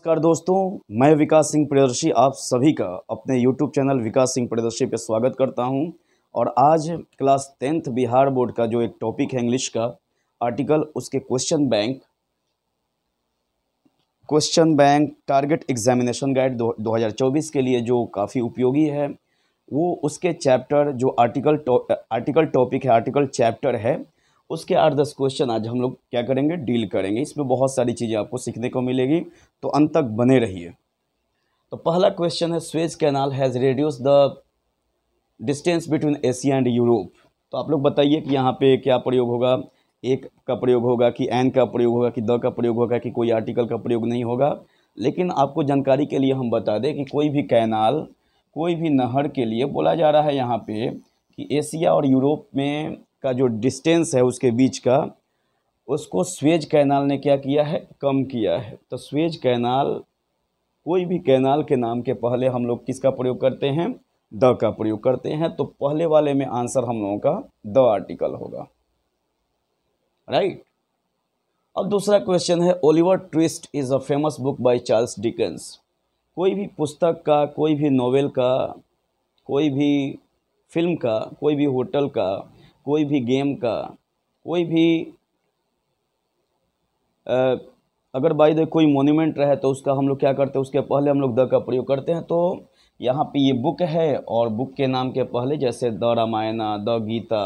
नमस्कार दोस्तों, मैं विकास सिंह प्रियदर्शी आप सभी का अपने YouTube चैनल विकास सिंह प्रियदर्शी पे स्वागत करता हूं। और आज क्लास 10th बिहार बोर्ड का जो एक टॉपिक है इंग्लिश का आर्टिकल, उसके question bank target examination guide 2024 के लिए जो काफ़ी उपयोगी है, वो उसके चैप्टर जो आर्टिकल टॉपिक है, आर्टिकल चैप्टर है, उसके 8-10 क्वेश्चन आज हम लोग क्या करेंगे, डील करेंगे। इसमें बहुत सारी चीज़ें आपको सीखने को मिलेगी, तो अंत तक बने रहिए। तो पहला क्वेश्चन है, Suez canal has reduce the distance between Asia and Europe. तो आप लोग बताइए कि यहाँ पे क्या प्रयोग होगा, एक का प्रयोग होगा कि एन का प्रयोग होगा कि द का प्रयोग होगा कि कोई आर्टिकल का प्रयोग नहीं होगा। लेकिन आपको जानकारी के लिए हम बता दें कि कोई भी कैनाल, कोई भी नहर के लिए बोला जा रहा है यहाँ पे कि एशिया और यूरोप में का जो डिस्टेंस है उसके बीच का, उसको स्वेज कैनाल ने क्या किया है, कम किया है। तो स्वेज कैनाल, कोई भी कैनाल के नाम के पहले हम लोग किसका प्रयोग करते हैं, द का प्रयोग करते हैं। तो पहले वाले में आंसर हम लोगों का द आर्टिकल होगा, राइट। अब दूसरा क्वेश्चन है, Oliver twist is a famous book by Charles Dickens. कोई भी पुस्तक का, कोई भी नोवेल का, कोई भी फिल्म का, कोई भी होटल का, कोई भी गेम का, कोई भी अगर बाय द कोई मोन्यूमेंट रहे तो उसका हम लोग क्या करते हैं, उसके पहले हम लोग द का प्रयोग करते हैं। तो यहाँ पे ये बुक है और बुक के नाम के पहले जैसे the Ramayana, the Gita,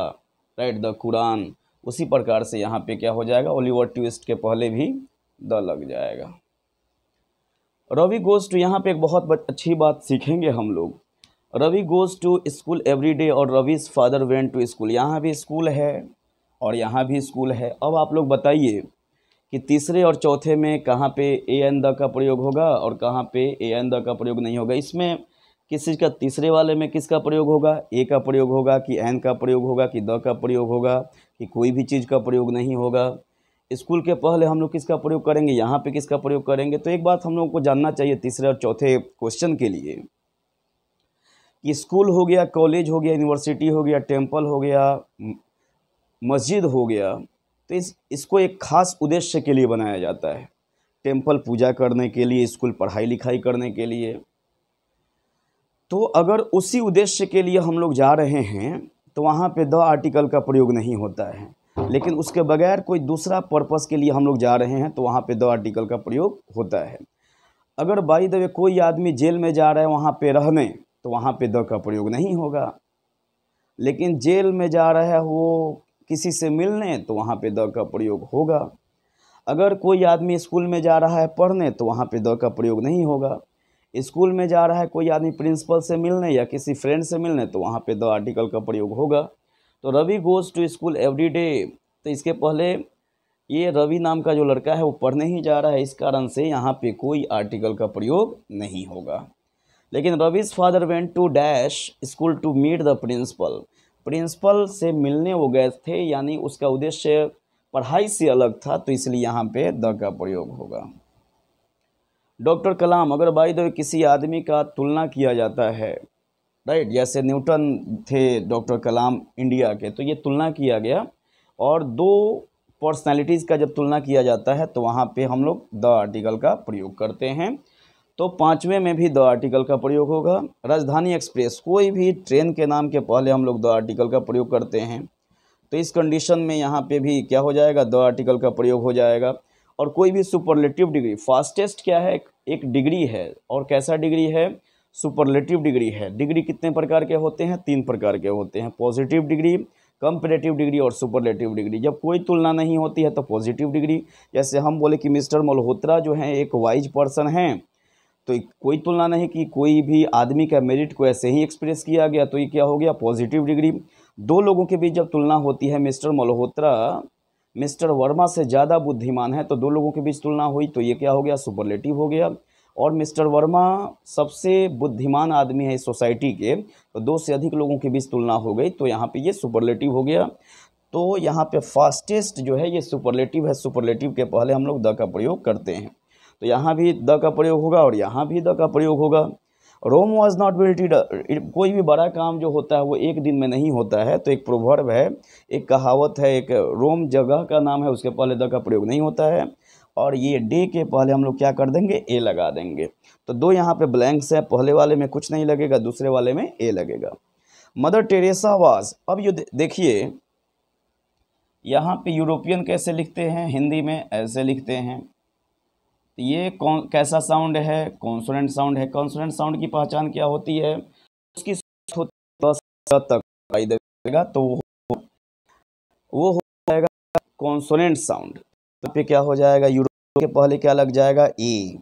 right, the Quran, उसी प्रकार से यहाँ पे क्या हो जाएगा, ओलिवर ट्विस्ट के पहले भी द लग जाएगा। रवि गोज टू, यहाँ पे एक बहुत अच्छी बात सीखेंगे हम लोग। Ravi goes to school every day और Ravi's father went to school. यहाँ भी स्कूल है और यहाँ भी स्कूल है। अब आप लोग बताइए कि तीसरे और चौथे में कहाँ पे ए एन द का प्रयोग होगा और कहाँ पे ए एन द का प्रयोग नहीं होगा। इसमें किस चीज़ का, तीसरे वाले में किसका प्रयोग होगा, ए का प्रयोग होगा कि एन का प्रयोग होगा कि द का प्रयोग होगा कि कोई भी चीज़ का प्रयोग नहीं होगा। स्कूल के पहले हम लोग किसका प्रयोग करेंगे, यहाँ पे किसका प्रयोग करेंगे। तो एक बात हम लोग को जानना चाहिए तीसरे और चौथे क्वेश्चन के लिए कि स्कूल हो गया, कॉलेज हो गया, यूनिवर्सिटी हो गया, टेम्पल हो गया, मस्जिद हो गया, तो इसको एक खास उद्देश्य के लिए बनाया जाता है। टेम्पल पूजा करने के लिए, स्कूल पढ़ाई लिखाई करने के लिए। तो अगर उसी उद्देश्य के लिए हम लोग जा रहे हैं तो वहाँ पे द आर्टिकल का प्रयोग नहीं होता है। लेकिन उसके बगैर कोई दूसरा पर्पस के लिए हम लोग जा रहे हैं तो वहाँ पे द आर्टिकल का प्रयोग होता है। अगर बाय द वे कोई आदमी जेल में जा रहा है वहाँ पे रहने, तो वहाँ पे द का प्रयोग नहीं होगा। लेकिन जेल में जा रहा है वो किसी से मिलने, तो वहाँ पे द का प्रयोग होगा। अगर कोई आदमी स्कूल में जा रहा है पढ़ने, तो वहाँ पे द का प्रयोग नहीं होगा। स्कूल में जा रहा है कोई आदमी प्रिंसिपल से मिलने या किसी फ्रेंड से मिलने, तो वहाँ पे द आर्टिकल का प्रयोग होगा। तो Ravi goes to school every day, तो इसके पहले ये रवि नाम का जो लड़का है वो पढ़ने ही जा रहा है, इस कारण से यहाँ पे कोई आर्टिकल का प्रयोग नहीं होगा। लेकिन Ravi's father went to dash school to meet the principal, principal से मिलने वो गए थे, यानी उसका उद्देश्य पढ़ाई से अलग था, तो इसलिए यहाँ पे द का प्रयोग होगा। डॉक्टर कलाम, अगर बाय द वे किसी आदमी का तुलना किया जाता है, राइट, जैसे न्यूटन थे डॉक्टर कलाम इंडिया के, तो ये तुलना किया गया और दो पर्सनैलिटीज़ का जब तुलना किया जाता है तो वहाँ पे हम लोग द आर्टिकल का प्रयोग करते हैं। तो पाँचवें में भी द आर्टिकल का प्रयोग होगा। राजधानी एक्सप्रेस, कोई भी ट्रेन के नाम के पहले हम लोग द आर्टिकल का प्रयोग करते हैं, तो इस कंडीशन में यहाँ पे भी क्या हो जाएगा, द आर्टिकल का प्रयोग हो जाएगा। और कोई भी सुपरलेटिव डिग्री, फास्टेस्ट क्या है, एक डिग्री है, और कैसा डिग्री है, सुपरलेटिव डिग्री है। डिग्री कितने प्रकार के होते हैं, 3 प्रकार के होते हैं, पॉजिटिव डिग्री, कंपैरेटिव डिग्री और सुपरलेटिव डिग्री। जब कोई तुलना नहीं होती है तो पॉजिटिव डिग्री, जैसे हम बोले कि मिस्टर मल्होत्रा जो हैं एक वाइज पर्सन हैं, तो कोई तुलना नहीं की, कोई भी आदमी का मेरिट को ऐसे ही एक्सप्रेस किया गया, तो ये क्या हो गया, पॉजिटिव डिग्री। दो लोगों के बीच जब तुलना होती है, मिस्टर मल्होत्रा मिस्टर वर्मा से ज़्यादा बुद्धिमान है, तो दो लोगों के बीच तुलना हुई, तो ये क्या हो गया, सुपरलेटिव हो गया। और मिस्टर वर्मा सबसे बुद्धिमान आदमी है इस सोसाइटी के, तो 2 से अधिक लोगों के बीच तुलना हो गई, तो यहाँ पे ये सुपरलेटिव हो गया। तो यहाँ पे फास्टेस्ट जो है ये सुपरलेटिव है, सुपरलेटिव के पहले हम लोग द का प्रयोग करते हैं, तो यहाँ भी द का प्रयोग होगा और यहाँ भी द का प्रयोग होगा। रोम वॉज नॉट बिल्ट, कोई भी बड़ा काम जो होता है वो एक दिन में नहीं होता है, तो एक प्रोवर्ब है, एक कहावत है, एक रोम जगह का नाम है, उसके पहले द का प्रयोग नहीं होता है। और ये डे के पहले हम लोग क्या कर देंगे, ए लगा देंगे। तो दो यहाँ पे ब्लैंक्स है, पहले वाले में कुछ नहीं लगेगा, दूसरे वाले में ए लगेगा। मदर टेरेसा वाज, अब ये देखिए यहाँ पे यूरोपियन कैसे लिखते हैं, हिंदी में ऐसे लिखते हैं। ये कैसा साउंड है, कॉन्सोनेंट साउंड है। कॉन्सोनेंट साउंड की पहचान क्या होती है, उसकी तक देगा तो वो हो जाएगा कॉन्सोनेंट साउंड। तो पे क्या हो जाएगा, यूरोप के पहले क्या लग जाएगा, ए।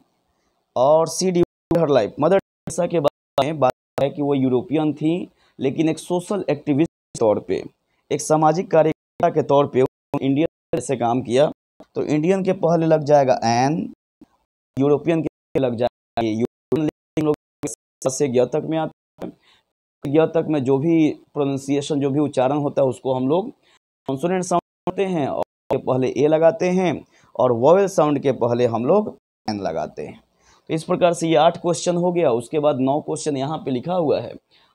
और C D her life, Mother Teresa के बारे में बात है कि वो यूरोपियन थी, लेकिन एक सोशल एक्टिविस्ट के तौर पे, एक सामाजिक कार्यकर्ता के तौर पे इंडियन से काम किया। तो इंडियन के पहले लग जाएगा एन, यूरोपियन के लग जाएगा यूरोपियन लोग से ग तक में आता है। ग तक में जो भी प्रोनाउंसिएशन, जो भी उच्चारण होता है उसको हम लोग कॉन्सोनेंट साउंड करते हैं और के पहले ए लगाते हैं, और वोवेल साउंड के पहले हम लोग एन लगाते हैं। तो इस प्रकार से ये 8 क्वेश्चन हो गया। उसके बाद 9 क्वेश्चन यहाँ पे लिखा हुआ है।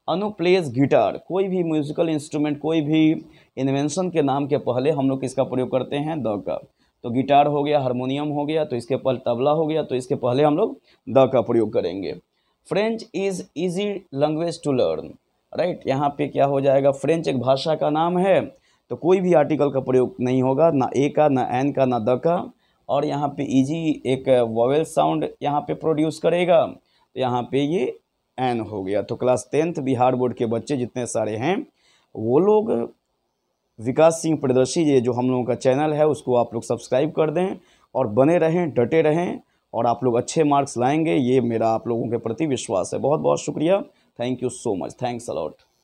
अनु प्लेज गिटार, कोई भी म्यूजिकल इंस्ट्रूमेंट, कोई भी इन्वेंशन के नाम के पहले हम लोग किसका प्रयोग करते हैं, द का। तो गिटार हो गया, हारमोनियम हो गया, तो इसके पहले तबला हो गया, तो इसके पहले हम लोग द का प्रयोग करेंगे। French is easy language to learn, right. यहाँ पे क्या हो जाएगा, फ्रेंच एक भाषा का नाम है, तो कोई भी आर्टिकल का प्रयोग नहीं होगा, ना ए का, ना एन का, ना द का। और यहाँ पे इजी एक वोवेल साउंड यहाँ पे प्रोड्यूस करेगा, तो यहाँ पे ये एन हो गया। तो क्लास 10th बिहार बोर्ड के बच्चे जितने सारे हैं वो लोग विकास सिंह प्रियदर्शी, ये जो हम लोगों का चैनल है उसको आप लोग सब्सक्राइब कर दें और बने रहें, डटे रहें, और आप लोग अच्छे मार्क्स लाएंगे, ये मेरा आप लोगों के प्रति विश्वास है। बहुत बहुत शुक्रिया, thank you so much, thanks a lot.